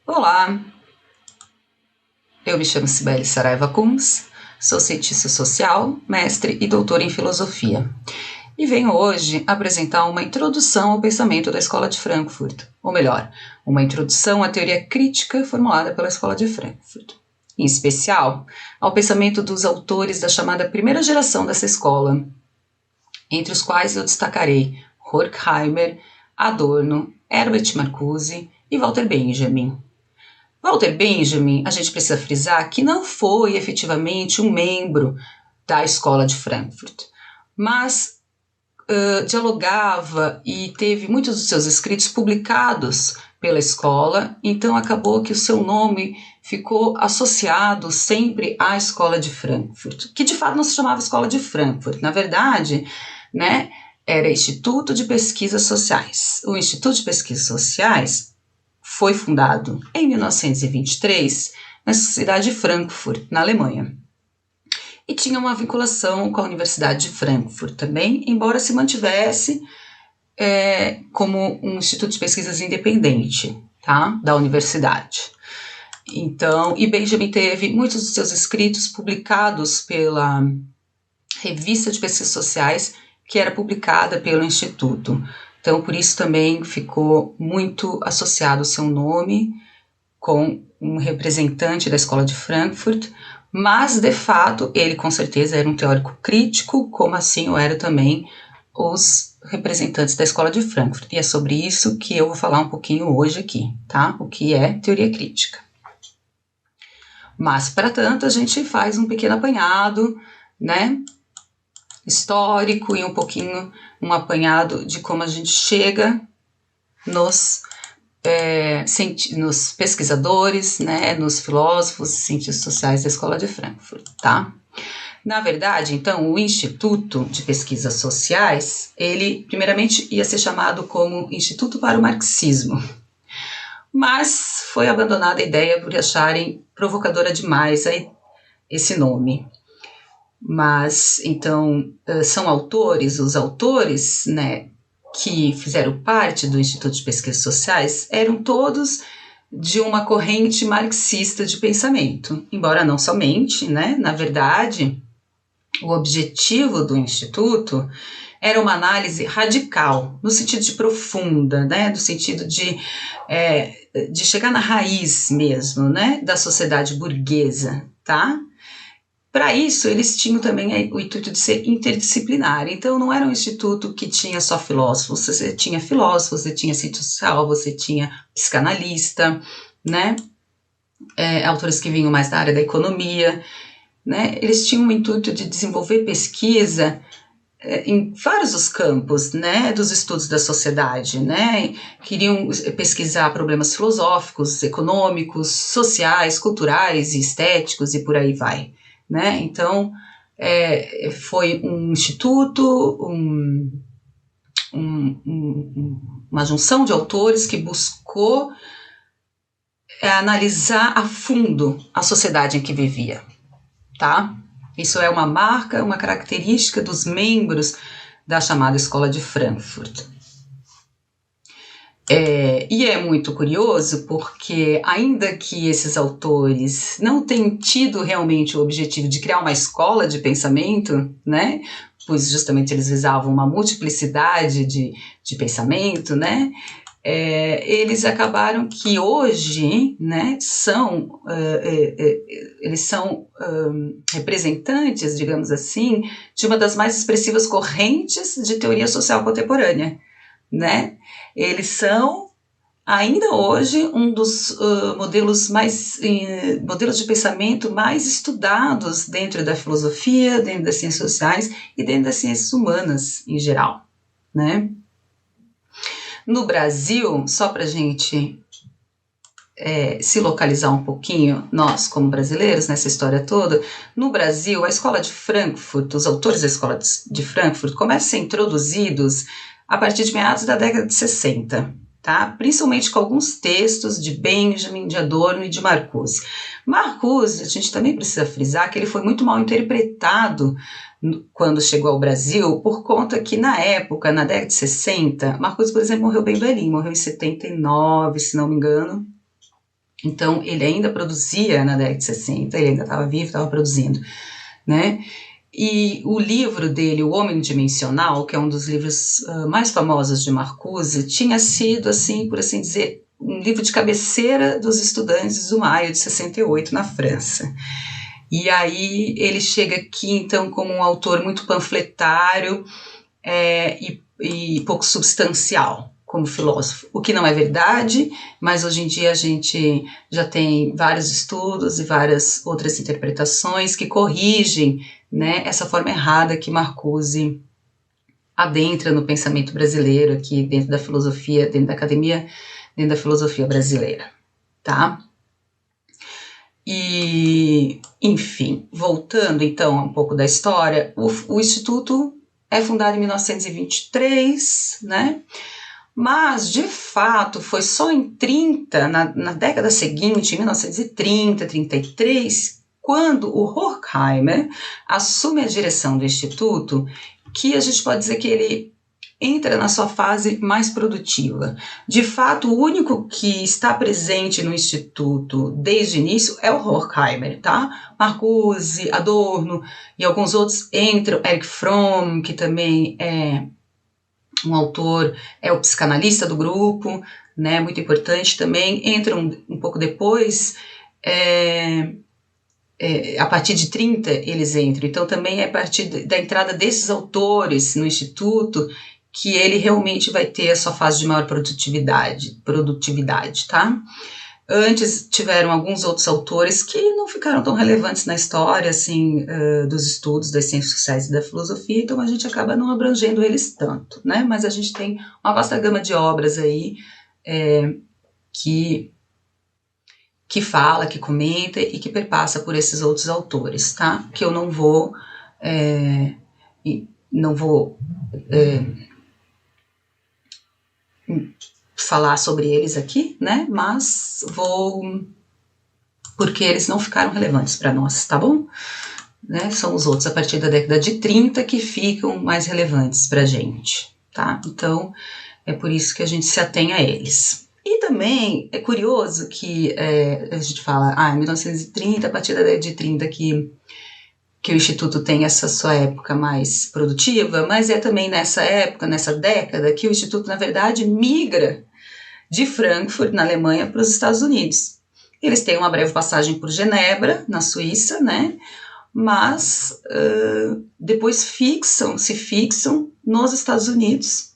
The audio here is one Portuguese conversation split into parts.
Olá, eu me chamo Cibele Saraiva Kunz, sou cientista social, mestre e doutora em filosofia. E venho hoje apresentar uma introdução ao pensamento da Escola de Frankfurt, ou melhor, uma introdução à teoria crítica formulada pela Escola de Frankfurt. Em especial, ao pensamento dos autores da chamada primeira geração dessa escola, entre os quais eu destacarei Horkheimer, Adorno, Herbert Marcuse e Walter Benjamin. Walter Benjamin, a gente precisa frisar que não foi efetivamente um membro da Escola de Frankfurt, mas dialogava e teve muitos dos seus escritos publicados pela escola, então acabou que o seu nome ficou associado sempre à Escola de Frankfurt, que de fato não se chamava Escola de Frankfurt, na verdade, né, era Instituto de Pesquisas Sociais. O Instituto de Pesquisas Sociais foi fundado em 1923 na cidade de Frankfurt, na Alemanha. E tinha uma vinculação com a Universidade de Frankfurt também, embora se mantivesse como um instituto de pesquisas independente, tá, da universidade. Então, e Benjamin teve muitos dos seus escritos publicados pela Revista de Pesquisas Sociais, que era publicada pelo Instituto. Então, por isso também ficou muito associado o seu nome com um representante da Escola de Frankfurt, mas, de fato, ele com certeza era um teórico crítico, como assim o eram também os representantes da Escola de Frankfurt. E é sobre isso que eu vou falar um pouquinho hoje aqui, tá? O que é teoria crítica. Mas, para tanto, a gente faz um pequeno apanhado, né, histórico e um pouquinho um apanhado de como a gente chega nos pesquisadores, né, nos filósofos, cientistas sociais da Escola de Frankfurt, tá? Na verdade, então, o Instituto de Pesquisas Sociais, ele primeiramente ia ser chamado como Instituto para o Marxismo, mas foi abandonada a ideia por acharem provocadora demais esse nome. Mas, então, são os autores, né, que fizeram parte do Instituto de Pesquisas Sociais, eram todos de uma corrente marxista de pensamento, embora não somente, né, na verdade, o objetivo do Instituto era uma análise radical, no sentido de profunda, né, no sentido de chegar na raiz mesmo, né, da sociedade burguesa, tá? Para isso, eles tinham também o intuito de ser interdisciplinar. Então, não era um instituto que tinha só filósofos. Você tinha filósofos, você tinha cientista social, você tinha psicanalista, né? Autores que vinham mais da área da economia, né? Eles tinham o intuito de desenvolver pesquisa em vários dos campos, né, dos estudos da sociedade, né? Queriam pesquisar problemas filosóficos, econômicos, sociais, culturais e estéticos e por aí vai. Né? Então, foi um instituto, uma junção de autores que buscou analisar a fundo a sociedade em que vivia, tá? Isso é uma marca, uma característica dos membros da chamada Escola de Frankfurt. E é muito curioso porque, ainda que esses autores não tenham tido realmente o objetivo de criar uma escola de pensamento, né, pois justamente eles visavam uma multiplicidade de pensamento, né, eles acabaram que hoje, né, eles são representantes, digamos assim, de uma das mais expressivas correntes de teoria social contemporânea, né? Eles são, ainda hoje, um dos modelos de pensamento mais estudados dentro da filosofia, dentro das ciências sociais e dentro das ciências humanas em geral, né? No Brasil, só para a gente se localizar um pouquinho, nós como brasileiros, nessa história toda, no Brasil, a Escola de Frankfurt, os autores da Escola de Frankfurt começam a ser introduzidos a partir de meados da década de 60, tá? Principalmente com alguns textos de Benjamin, de Adorno e de Marcuse. Marcuse, a gente também precisa frisar que ele foi muito mal interpretado quando chegou ao Brasil, por conta que na época, na década de 60, Marcuse, por exemplo, morreu bem velhinho, morreu em 79, se não me engano. Então, ele ainda produzia na década de 60, ele ainda estava vivo, estava produzindo, né? E o livro dele, O Homem Dimensional, que é um dos livros mais famosos de Marcuse, tinha sido, assim, por assim dizer, um livro de cabeceira dos estudantes do Maio de 68 na França. E aí ele chega aqui, então, como um autor muito panfletário e pouco substancial como filósofo, o que não é verdade, mas hoje em dia a gente já tem vários estudos e várias outras interpretações que corrigem, né, essa forma errada que Marcuse adentra no pensamento brasileiro aqui dentro da filosofia, dentro da academia, dentro da filosofia brasileira, tá? E, enfim, voltando então um pouco da história, o Instituto é fundado em 1923, né? Mas, de fato, foi só em 30, na década seguinte, em 1930, 33, quando o Horkheimer assume a direção do Instituto, que a gente pode dizer que ele entra na sua fase mais produtiva. De fato, o único que está presente no Instituto desde o início é o Horkheimer, tá? Marcuse, Adorno e alguns outros entram, Erich Fromm, que também é um autor, é o psicanalista do grupo, né, muito importante também, entra um pouco depois, a partir de 30 eles entram, então também é a partir da entrada desses autores no Instituto que ele realmente vai ter a sua fase de maior produtividade, tá? Antes tiveram alguns outros autores que não ficaram tão relevantes na história, assim, dos estudos das ciências sociais e da filosofia, então a gente acaba não abrangendo eles tanto, né? Mas a gente tem uma vasta gama de obras aí que fala, que comenta e que perpassa por esses outros autores, tá? Que eu não vou falar sobre eles aqui, né? Mas porque eles não ficaram relevantes para nós, tá bom? Né? São os outros a partir da década de 30 que ficam mais relevantes para a gente, tá? Então, é por isso que a gente se atém a eles. E também é curioso que a gente fala, em 1930, a partir da década de 30 que o Instituto tem essa sua época mais produtiva, mas é também nessa época, nessa década, que o Instituto, na verdade, migra de Frankfurt, na Alemanha, para os Estados Unidos. Eles têm uma breve passagem por Genebra, na Suíça, né? Mas depois se fixam nos Estados Unidos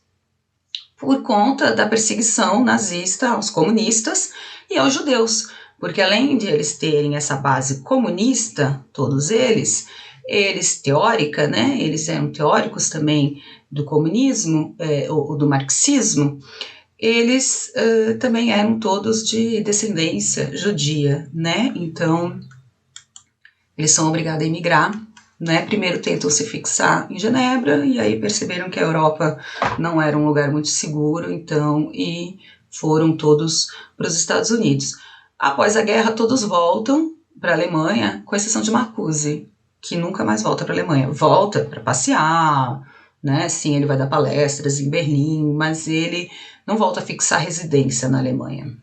por conta da perseguição nazista aos comunistas e aos judeus, porque além de eles terem essa base comunista, todos eles teórica, né? Eles eram teóricos também do comunismo, ou do marxismo, eles também eram todos de descendência judia, né? Então, eles são obrigados a emigrar, né? Primeiro tentam se fixar em Genebra e aí perceberam que a Europa não era um lugar muito seguro, então, e foram todos para os Estados Unidos. Após a guerra, todos voltam para a Alemanha, com exceção de Marcuse, que nunca mais volta para a Alemanha. Volta para passear, né? Sim, ele vai dar palestras em Berlim, mas ele não volta a fixar residência na Alemanha.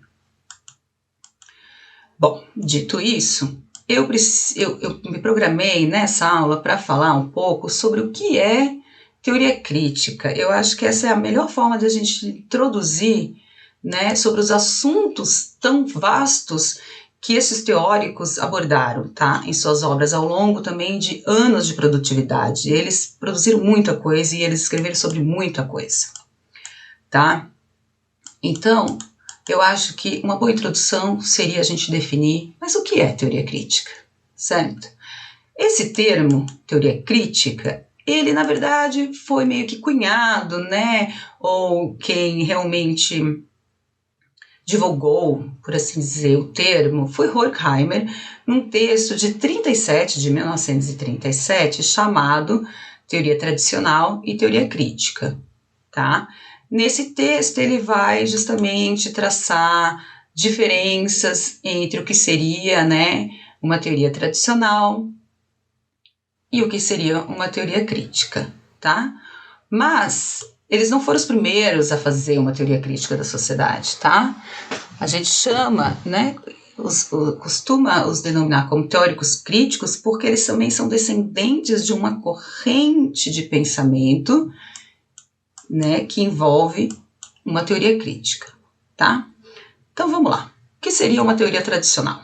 Bom, dito isso, eu me programei nessa aula para falar um pouco sobre o que é teoria crítica. Eu acho que essa é a melhor forma de a gente introduzir, né, sobre os assuntos tão vastos que esses teóricos abordaram, tá, em suas obras ao longo também de anos de produtividade. Eles produziram muita coisa e eles escreveram sobre muita coisa, tá? Então, eu acho que uma boa introdução seria a gente definir, mas o que é teoria crítica, certo? Esse termo, teoria crítica, ele na verdade foi meio que cunhado, né? Ou quem realmente divulgou, por assim dizer, o termo foi Horkheimer, num texto de 1937, chamado Teoria Tradicional e Teoria Crítica, tá? Nesse texto, ele vai justamente traçar diferenças entre o que seria, né, uma teoria tradicional e o que seria uma teoria crítica, tá? Mas eles não foram os primeiros a fazer uma teoria crítica da sociedade, tá? A gente chama, né, costuma os denominar como teóricos críticos porque eles também são descendentes de uma corrente de pensamento, né, que envolve uma teoria crítica, tá? Então vamos lá. O que seria uma teoria tradicional?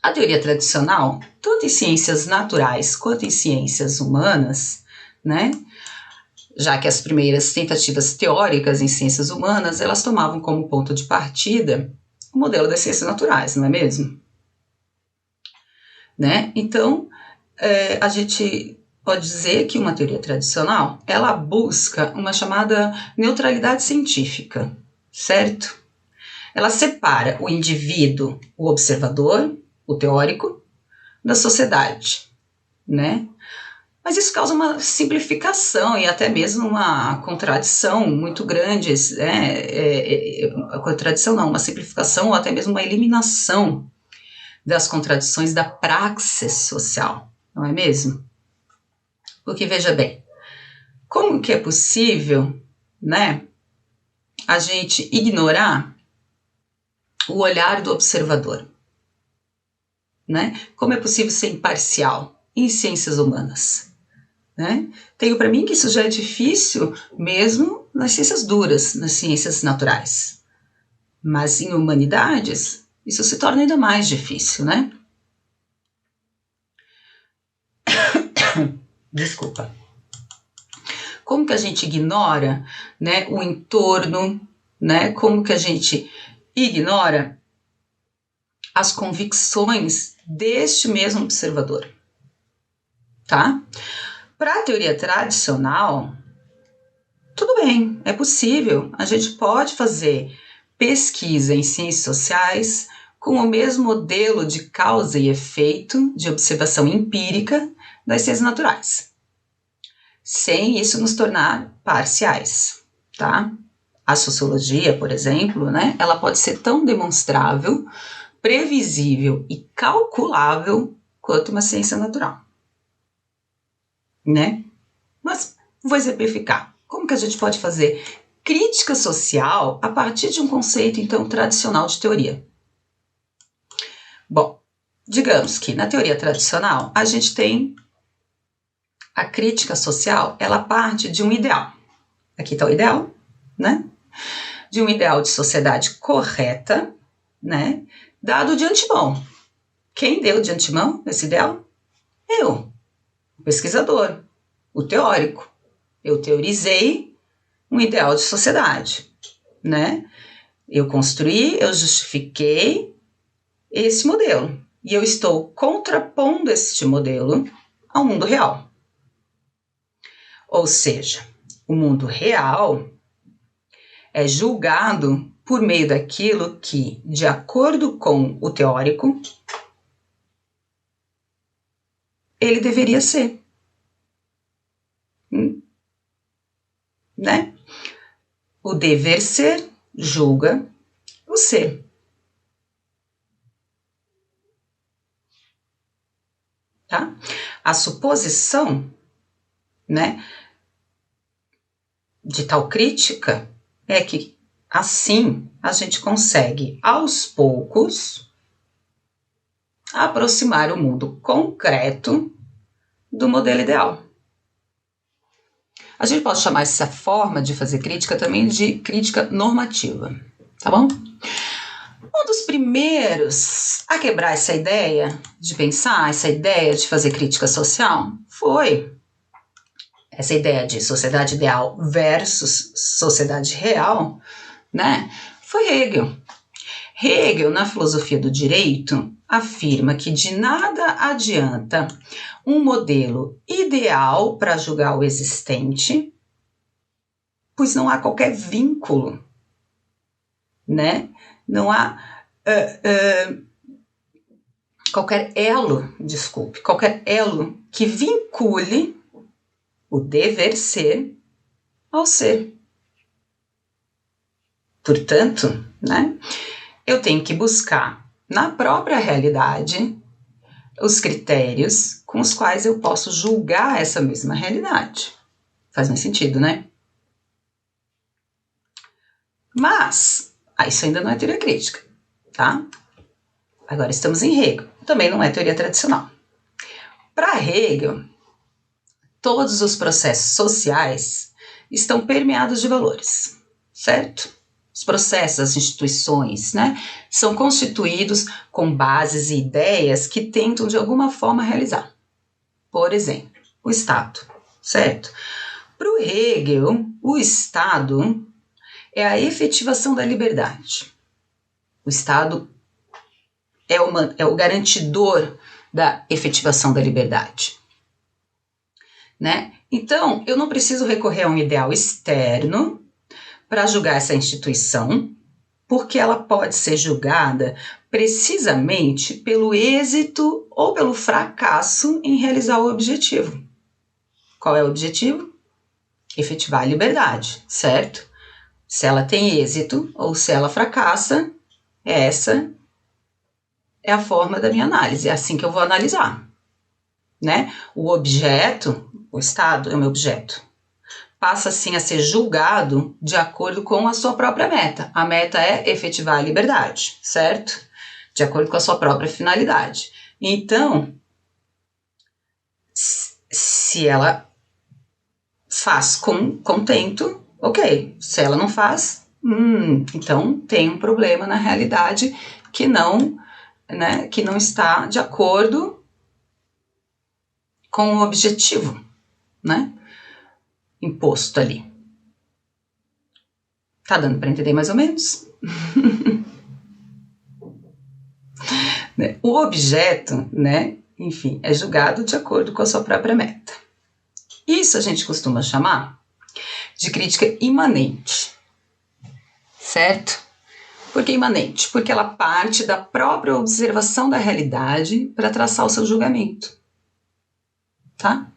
A teoria tradicional, tanto em ciências naturais quanto em ciências humanas, né, já que as primeiras tentativas teóricas em ciências humanas, elas tomavam como ponto de partida o modelo das ciências naturais, não é mesmo? Né? Então, a gente pode dizer que uma teoria tradicional, ela busca uma chamada neutralidade científica, certo? Ela separa o indivíduo, o observador, o teórico, da sociedade, né? Mas isso causa uma simplificação e até mesmo uma contradição muito grande, contradição não, uma simplificação ou até mesmo uma eliminação das contradições da praxis social, não é mesmo? Porque veja bem, como que é possível, né, a gente ignorar o olhar do observador, né? Como é possível ser imparcial em ciências humanas? Né? Tenho para mim que isso já é difícil mesmo nas ciências duras, nas ciências naturais. Mas em humanidades, isso se torna ainda mais difícil, né? Desculpa. Como que a gente ignora, né, o entorno, né? Como que a gente ignora as convicções deste mesmo observador, tá? Para a teoria tradicional, tudo bem, é possível. A gente pode fazer pesquisa em ciências sociais com o mesmo modelo de causa e efeito de observação empírica das ciências naturais, sem isso nos tornar parciais, tá? A sociologia, por exemplo, né, ela pode ser tão demonstrável, previsível e calculável quanto uma ciência natural, né? Mas vou exemplificar. Como que a gente pode fazer crítica social a partir de um conceito, então, tradicional de teoria? Bom, digamos que na teoria tradicional a gente tem a crítica social, ela parte de um ideal. Aqui está o ideal, né? De um ideal de sociedade correta, né? Dado de antemão. Quem deu de antemão esse ideal? Eu, o pesquisador, o teórico. Eu teorizei um ideal de sociedade, né? Eu construí, eu justifiquei esse modelo. E eu estou contrapondo este modelo ao mundo real. Ou seja, o mundo real é julgado por meio daquilo que, de acordo com o teórico, ele deveria ser. Né? O dever ser julga o ser. Tá? A suposição, né, de tal crítica é que assim a gente consegue aos poucos aproximar o mundo concreto do modelo ideal. A gente pode chamar essa forma de fazer crítica também de crítica normativa, tá bom? Um dos primeiros a quebrar essa ideia de pensar, essa ideia de fazer crítica social, foi essa ideia de sociedade ideal versus sociedade real, né? Foi Hegel. Hegel, na filosofia do direito, afirma que de nada adianta um modelo ideal para julgar o existente, pois não há qualquer vínculo, né? Não há qualquer elo que vincule o dever ser ao ser. Portanto, né, eu tenho que buscar na própria realidade os critérios com os quais eu posso julgar essa mesma realidade. Faz mais sentido, né? Mas, isso ainda não é teoria crítica, tá? Agora estamos em Hegel, também não é teoria tradicional. Para Hegel, todos os processos sociais estão permeados de valores, certo? Os processos, as instituições, né, são constituídos com bases e ideias que tentam de alguma forma realizar. Por exemplo, o Estado, certo? Para o Hegel, o Estado é a efetivação da liberdade. O Estado é o garantidor da efetivação da liberdade, né? Então, eu não preciso recorrer a um ideal externo para julgar essa instituição, porque ela pode ser julgada precisamente pelo êxito ou pelo fracasso em realizar o objetivo. Qual é o objetivo? Efetivar a liberdade, certo? Se ela tem êxito ou se ela fracassa, essa é a forma da minha análise, é assim que eu vou analisar, né? O objeto, o Estado é o meu objeto, passa assim a ser julgado de acordo com a sua própria meta. A meta é efetivar a liberdade, certo? De acordo com a sua própria finalidade. Então, se ela faz com contento, ok. Se ela não faz, então tem um problema na realidade que não está de acordo com o objetivo, né, imposto ali. Tá dando para entender mais ou menos? O objeto, né, enfim, é julgado de acordo com a sua própria meta. Isso a gente costuma chamar de crítica imanente, certo? Por que imanente? Porque ela parte da própria observação da realidade para traçar o seu julgamento, tá?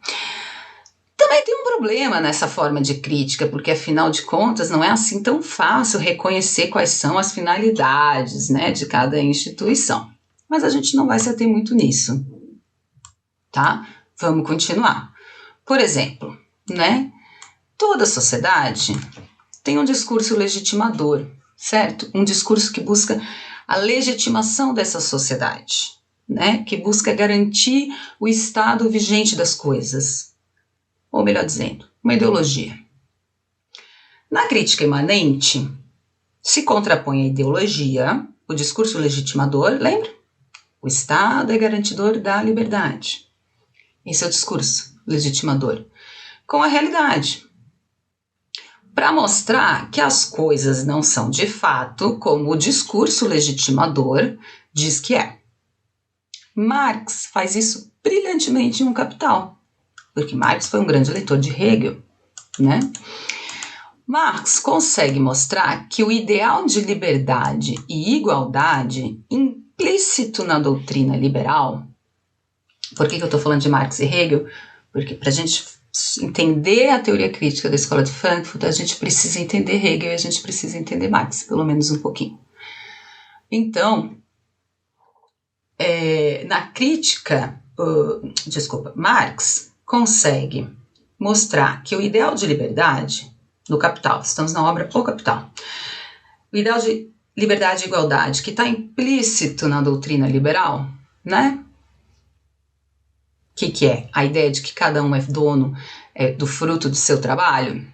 Também tem um problema nessa forma de crítica, porque afinal de contas não é assim tão fácil reconhecer quais são as finalidades, né, de cada instituição. Mas a gente não vai se ater muito nisso, tá? Vamos continuar. Por exemplo, né, toda sociedade tem um discurso legitimador, certo? Um discurso que busca a legitimação dessa sociedade, né, que busca garantir o estado vigente das coisas. Ou melhor dizendo, uma ideologia. Na crítica imanente, se contrapõe a ideologia, o discurso legitimador, lembra? O Estado é garantidor da liberdade. Esse é o discurso legitimador. Com a realidade. Para mostrar que as coisas não são de fato como o discurso legitimador diz que é. Marx faz isso brilhantemente em Um Capital. Porque Marx foi um grande leitor de Hegel, né? Marx consegue mostrar que o ideal de liberdade e igualdade implícito na doutrina liberal. Por que eu estou falando de Marx e Hegel? Porque para a gente entender a teoria crítica da Escola de Frankfurt, a gente precisa entender Hegel e a gente precisa entender Marx, pelo menos um pouquinho. Então, na crítica, Marx consegue mostrar que o ideal de liberdade no Capital, estamos na obra O Capital, o ideal de liberdade e igualdade que está implícito na doutrina liberal, né? O que é? A ideia de que cada um é dono do fruto do seu trabalho,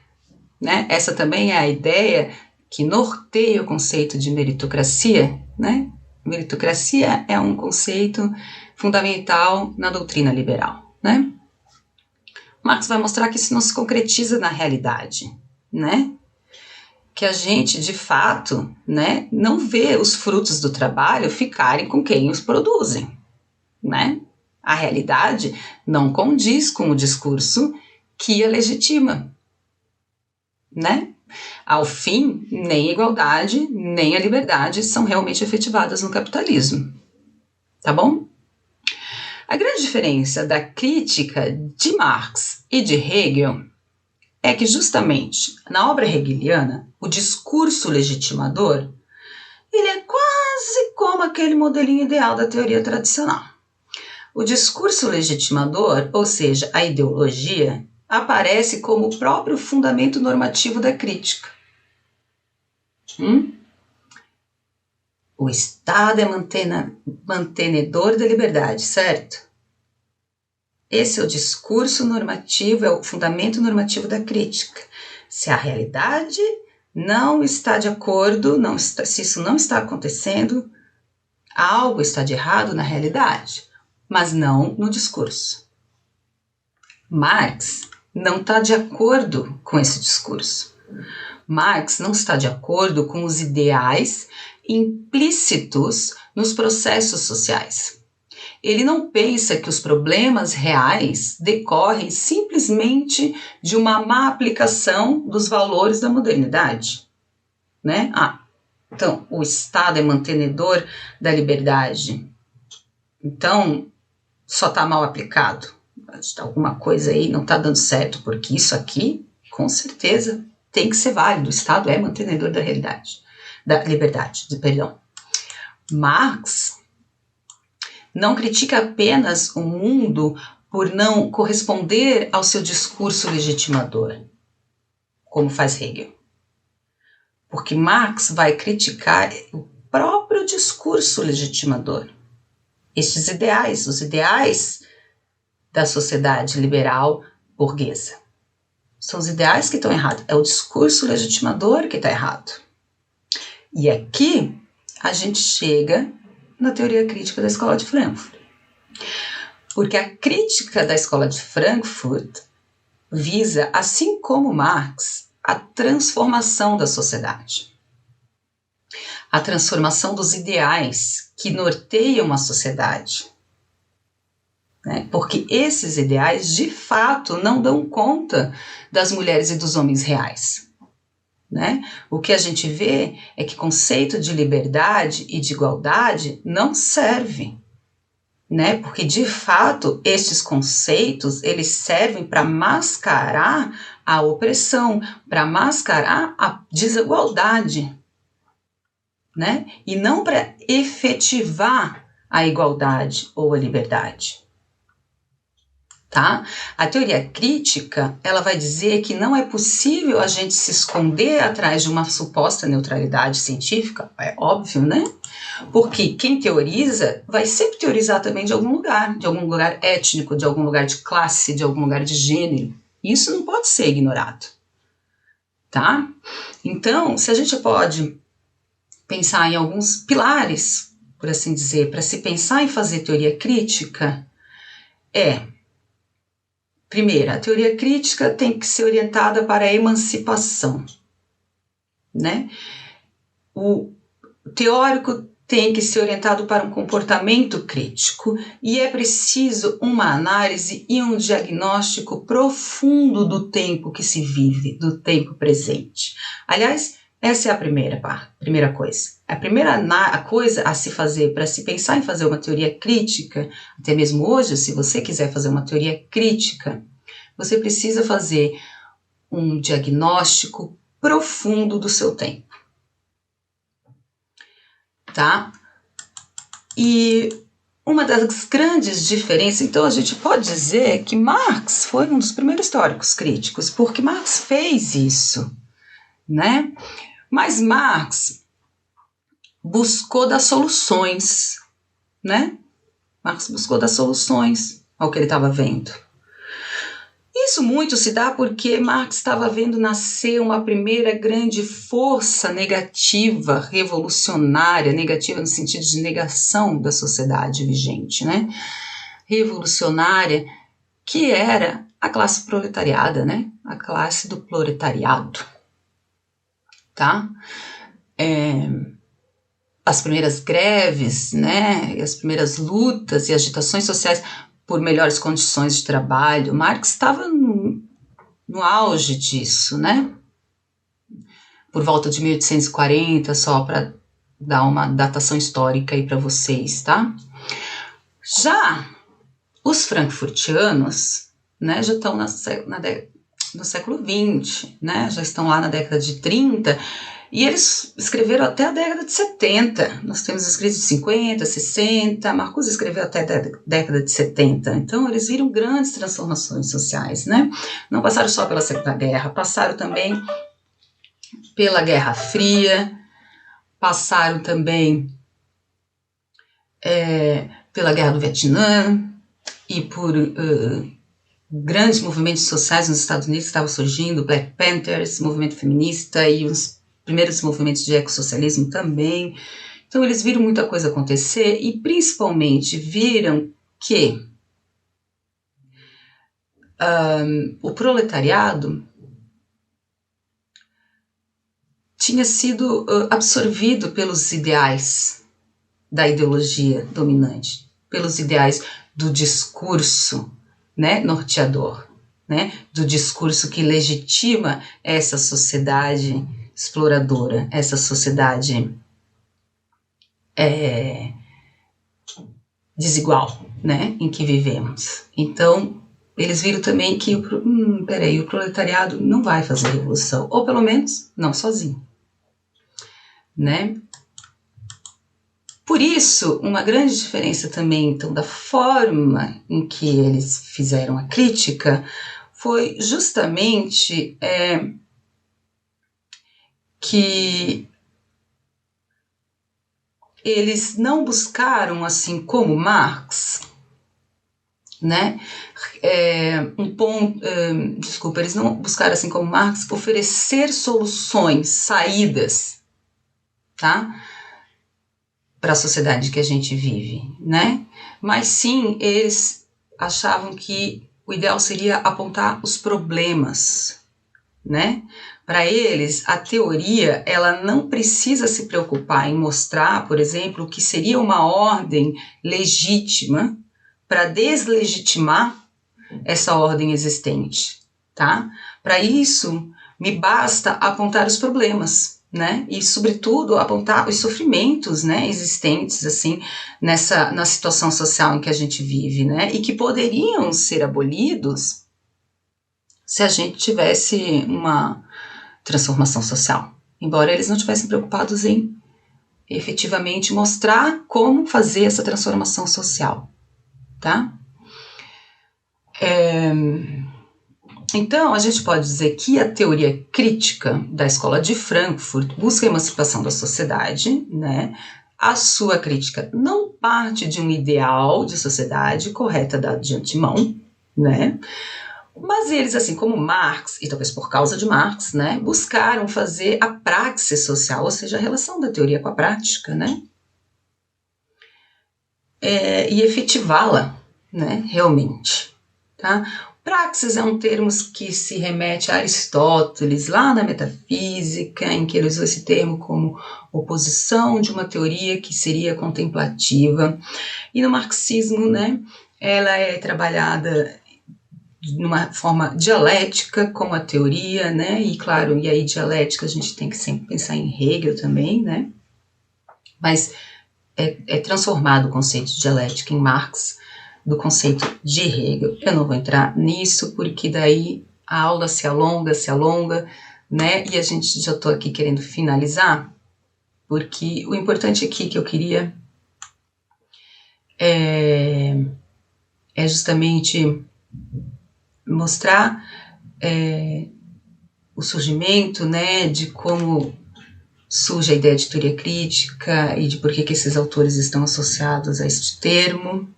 né? Essa também é a ideia que norteia o conceito de meritocracia, né? Meritocracia é um conceito fundamental na doutrina liberal, né? Marx vai mostrar que isso não se concretiza na realidade, né? Que a gente, de fato, né, não vê os frutos do trabalho ficarem com quem os produzem, né? A realidade não condiz com o discurso que a legitima, né? Ao fim, nem a igualdade, nem a liberdade são realmente efetivadas no capitalismo, tá bom? A grande diferença da crítica de Marx e de Hegel é que justamente na obra hegeliana, o discurso legitimador, ele é quase como aquele modelinho ideal da teoria tradicional. O discurso legitimador, ou seja, a ideologia, aparece como o próprio fundamento normativo da crítica. O Estado é mantenedor da liberdade, certo? Esse é o discurso normativo, é o fundamento normativo da crítica. Se a realidade não está de acordo, se isso não está acontecendo, algo está de errado na realidade, mas não no discurso. Marx não está de acordo com esse discurso. Marx não está de acordo com os ideais implícitos nos processos sociais. Ele não pensa que os problemas reais decorrem simplesmente de uma má aplicação dos valores da modernidade, né? Então, o Estado é mantenedor da liberdade. Então, só está mal aplicado. Alguma coisa aí não está dando certo, porque isso aqui, com certeza, tem que ser válido. O Estado é mantenedor da realidade, da liberdade, perdão. Marx não critica apenas o mundo por não corresponder ao seu discurso legitimador, como faz Hegel. Porque Marx vai criticar o próprio discurso legitimador. Estes ideais, os ideais da sociedade liberal burguesa. São os ideais que estão errados, é o discurso legitimador que está errado. E aqui a gente chega na teoria crítica da Escola de Frankfurt. Porque a crítica da Escola de Frankfurt visa, assim como Marx, a transformação da sociedade. A transformação dos ideais que norteiam a sociedade. Né? Porque esses ideais, de fato, não dão conta das mulheres e dos homens reais. Né? O que a gente vê é que conceito de liberdade e de igualdade não serve, né? Porque de fato estes conceitos eles servem para mascarar a opressão, para mascarar a desigualdade, né? E não para efetivar a igualdade ou a liberdade. Tá? A teoria crítica, ela vai dizer que não é possível a gente se esconder atrás de uma suposta neutralidade científica, é óbvio, né? Porque quem teoriza vai sempre teorizar também de algum lugar étnico, de algum lugar de classe, de algum lugar de gênero. Isso não pode ser ignorado, tá? Então, se a gente pode pensar em alguns pilares, por assim dizer, para se pensar em fazer teoria crítica, primeiro, a teoria crítica tem que ser orientada para a emancipação, né? O teórico tem que ser orientado para um comportamento crítico e é preciso uma análise e um diagnóstico profundo do tempo que se vive, do tempo presente. Aliás, essa é a primeira coisa. A primeira coisa a se fazer para se pensar em fazer uma teoria crítica, até mesmo hoje, se você quiser fazer uma teoria crítica, você precisa fazer um diagnóstico profundo do seu tempo. Tá? E uma das grandes diferenças, então a gente pode dizer que Marx foi um dos primeiros teóricos críticos, porque Marx fez isso, né? Mas Marx buscou dar soluções, né? Marx buscou dar soluções ao que ele estava vendo. Isso muito se dá porque Marx estava vendo nascer uma primeira grande força negativa, revolucionária, negativa no sentido de negação da sociedade vigente, né? Revolucionária, que era a classe proletariada, né? A classe do proletariado, tá? As primeiras greves, né? E as primeiras lutas e agitações sociais por melhores condições de trabalho. Marx estava no auge disso, né? Por volta de 1840, só para dar uma datação histórica aí para vocês, tá? Já os frankfurtianos, né, já estão no século XX, né? Já estão lá na década de 30, e eles escreveram até a década de 70. Nós temos escritos de 50, 60, Marcuse escreveu até a década de 70. Então, eles viram grandes transformações sociais, né? Não passaram só pela Segunda Guerra, passaram também pela Guerra Fria, passaram também pela Guerra do Vietnã e por grandes movimentos sociais nos Estados Unidos que estavam surgindo, Black Panthers, movimento feminista e os primeiros movimentos de ecossocialismo também. Então eles viram muita coisa acontecer e principalmente viram que o proletariado tinha sido absorvido pelos ideais da ideologia dominante, pelos ideais do discurso, né, norteador, né, do discurso que legitima essa sociedade exploradora, essa sociedade desigual, né, em que vivemos. Então, eles viram também que o proletariado não vai fazer revolução, ou pelo menos não sozinho, né? Por isso, uma grande diferença também, então, da forma em que eles fizeram a crítica foi justamente que eles não buscaram, assim como Marx, né? Eles não buscaram, assim como Marx, oferecer soluções, saídas, tá? Para a sociedade que a gente vive, né? Mas sim, eles achavam que o ideal seria apontar os problemas, né? Para eles, a teoria, ela não precisa se preocupar em mostrar, por exemplo, o que seria uma ordem legítima para deslegitimar essa ordem existente, tá? Para isso, me basta apontar os problemas, né? E, sobretudo, apontar os sofrimentos, né, existentes, assim, na situação social em que a gente vive, né? E que poderiam ser abolidos se a gente tivesse uma transformação social. Embora eles não estivessem preocupados em efetivamente mostrar como fazer essa transformação social, tá? Então, a gente pode dizer que a teoria crítica da Escola de Frankfurt busca a emancipação da sociedade, né? A sua crítica não parte de um ideal de sociedade correta dado de antemão, né? Mas eles, assim como Marx, e talvez por causa de Marx, né, buscaram fazer a praxis social, ou seja, a relação da teoria com a prática, né? E efetivá-la, né, realmente, tá? Praxis é um termo que se remete a Aristóteles, lá na metafísica, em que ele usou esse termo como oposição de uma teoria que seria contemplativa. E no marxismo, né, ela é trabalhada numa forma dialética com a teoria, né, e claro, e aí dialética a gente tem que sempre pensar em Hegel também, né, mas é transformado o conceito de dialética em Marx do conceito de Hegel. Eu não vou entrar nisso, porque daí a aula se alonga, né, e a gente já estou aqui querendo finalizar, porque o importante aqui que eu queria é justamente mostrar o surgimento, né, de como surge a ideia de teoria crítica e de por que esses autores estão associados a este termo,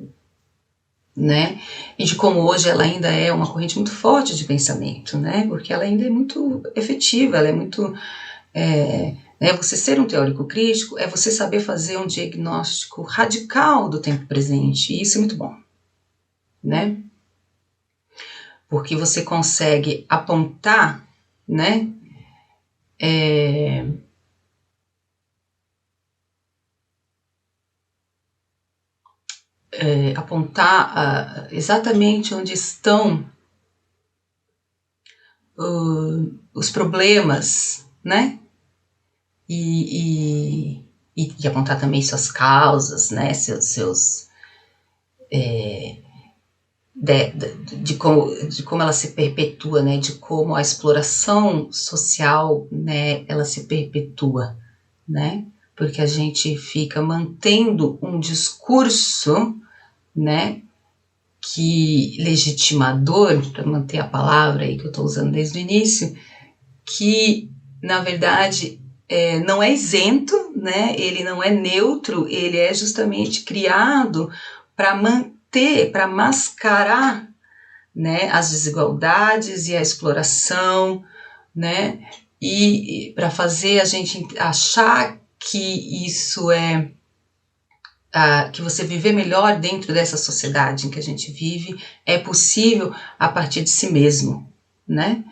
né, e de como hoje ela ainda é uma corrente muito forte de pensamento, né, porque ela ainda é muito efetiva, ela é muito... né, você ser um teórico crítico é você saber fazer um diagnóstico radical do tempo presente, e isso é muito bom, né, porque você consegue apontar, né, apontar exatamente onde estão os problemas, né, e apontar também suas causas, né, de como ela se perpetua, né, de como a exploração social, né, ela se perpetua, né, porque a gente fica mantendo um discurso, né, que legitimador, para manter a palavra aí que eu estou usando desde o início, que na verdade não é isento, né? Ele não é neutro, ele é justamente criado para manter, para mascarar, né, as desigualdades e a exploração, né? E para fazer a gente achar que isso é que você viver melhor dentro dessa sociedade em que a gente vive é possível a partir de si mesmo, né?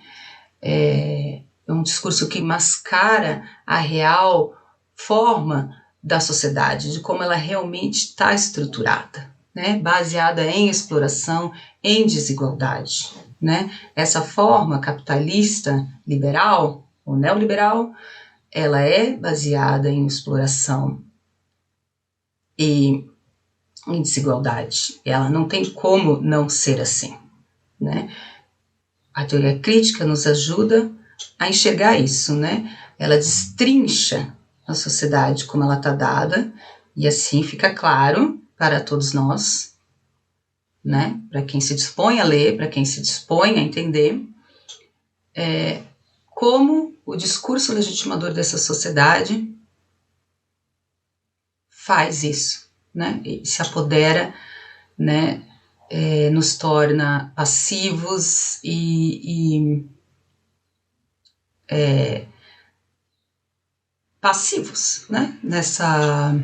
É um discurso que mascara a real forma da sociedade, de como ela realmente está estruturada, né? Baseada em exploração, em desigualdade, né? Essa forma capitalista, liberal ou neoliberal, ela é baseada em exploração e em desigualdade. Ela não tem como não ser assim, né? A teoria crítica nos ajuda a enxergar isso, né? Ela destrincha a sociedade como ela está dada e assim fica claro para todos nós, né? Para quem se dispõe a ler, para quem se dispõe a entender, como o discurso legitimador dessa sociedade faz isso, né? E se apodera, né? Nos torna passivos passivos, né? Nessa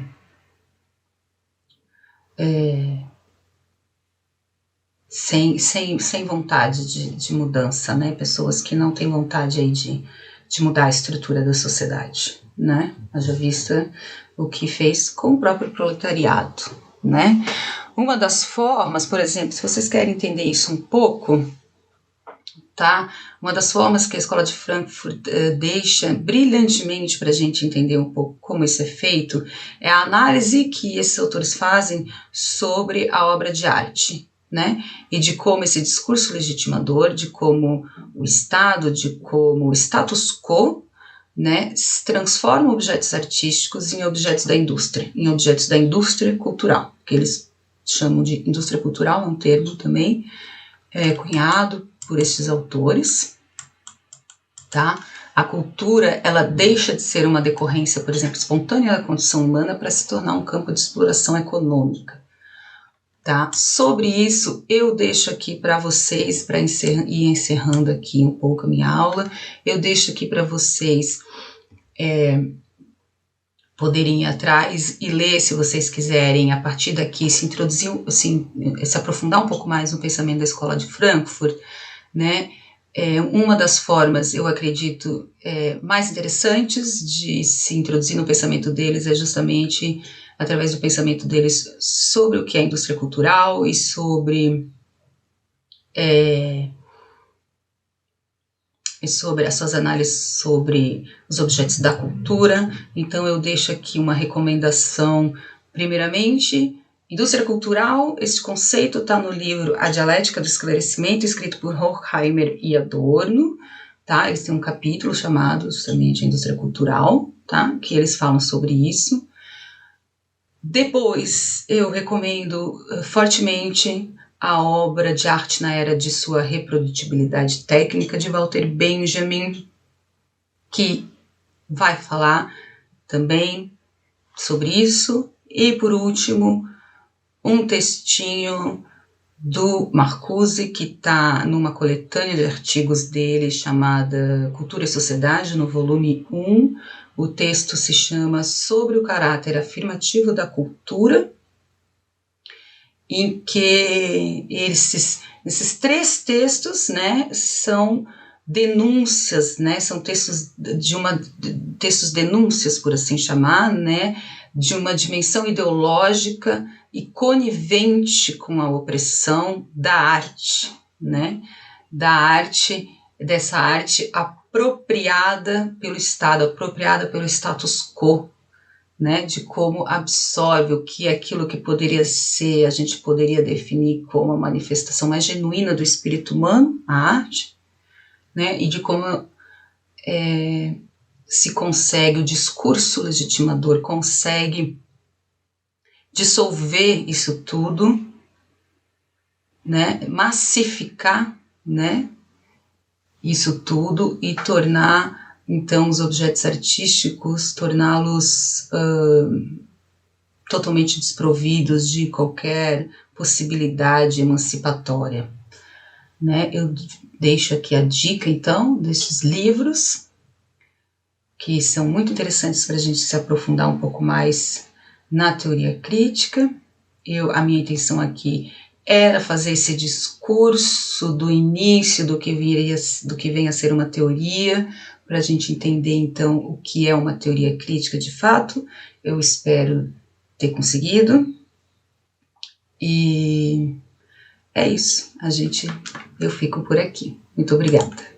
sem vontade de mudança, né? Pessoas que não têm vontade aí de mudar a estrutura da sociedade, né? Haja vista o que fez com o próprio proletariado, né? Uma das formas, por exemplo, se vocês querem entender isso um pouco, tá? Uma das formas que a Escola de Frankfurt deixa brilhantemente para a gente entender um pouco como isso é feito é a análise que esses autores fazem sobre a obra de arte, né? E de como esse discurso legitimador, de como o Estado, de como o status quo, né, transforma objetos artísticos em objetos da indústria cultural, que eles chamam de indústria cultural, é um termo também cunhado por esses autores, tá? A cultura, ela deixa de ser uma decorrência, por exemplo, espontânea da condição humana para se tornar um campo de exploração econômica, tá? Sobre isso, eu deixo aqui para vocês, para ir encerrando aqui um pouco a minha aula, eu deixo aqui para vocês poderem ir atrás e ler, se vocês quiserem, a partir daqui, se introduzir, assim, se aprofundar um pouco mais no pensamento da Escola de Frankfurt, né? Uma das formas, eu acredito, mais interessantes de se introduzir no pensamento deles é justamente através do pensamento deles sobre o que é a indústria cultural e sobre as suas análises sobre os objetos da cultura. Então eu deixo aqui uma recomendação, primeiramente, indústria cultural. Esse conceito está no livro A Dialética do Esclarecimento, escrito por Horkheimer e Adorno, tá? Eles têm um capítulo chamado justamente Indústria Cultural, tá? Que eles falam sobre isso. Depois, eu recomendo fortemente a obra de Arte na Era de Sua Reprodutibilidade Técnica, de Walter Benjamin, que vai falar também sobre isso. E, por último, um textinho do Marcuse, que está numa coletânea de artigos dele chamada Cultura e Sociedade, no volume 1. O texto se chama Sobre o Caráter Afirmativo da Cultura, em que esses 3 textos, né, são denúncias, né, são textos denúncias, por assim chamar, né, de uma dimensão ideológica e conivente com a opressão da arte, né, dessa arte apropriada pelo Estado, apropriada pelo status quo, né, de como absorve o que é aquilo que poderia ser, a gente poderia definir como a manifestação mais genuína do espírito humano, a arte, né, e de como se consegue, o discurso legitimador consegue dissolver isso tudo, né, massificar, né, isso tudo e tornar então, os objetos artísticos, torná-los totalmente desprovidos de qualquer possibilidade emancipatória, né? Eu deixo aqui a dica, então, desses livros, que são muito interessantes para a gente se aprofundar um pouco mais na teoria crítica. A minha intenção aqui era fazer esse discurso do início do que vem a ser uma teoria, para a gente entender, então, o que é uma teoria crítica de fato. Eu espero ter conseguido. E é isso. Eu fico por aqui. Muito obrigada.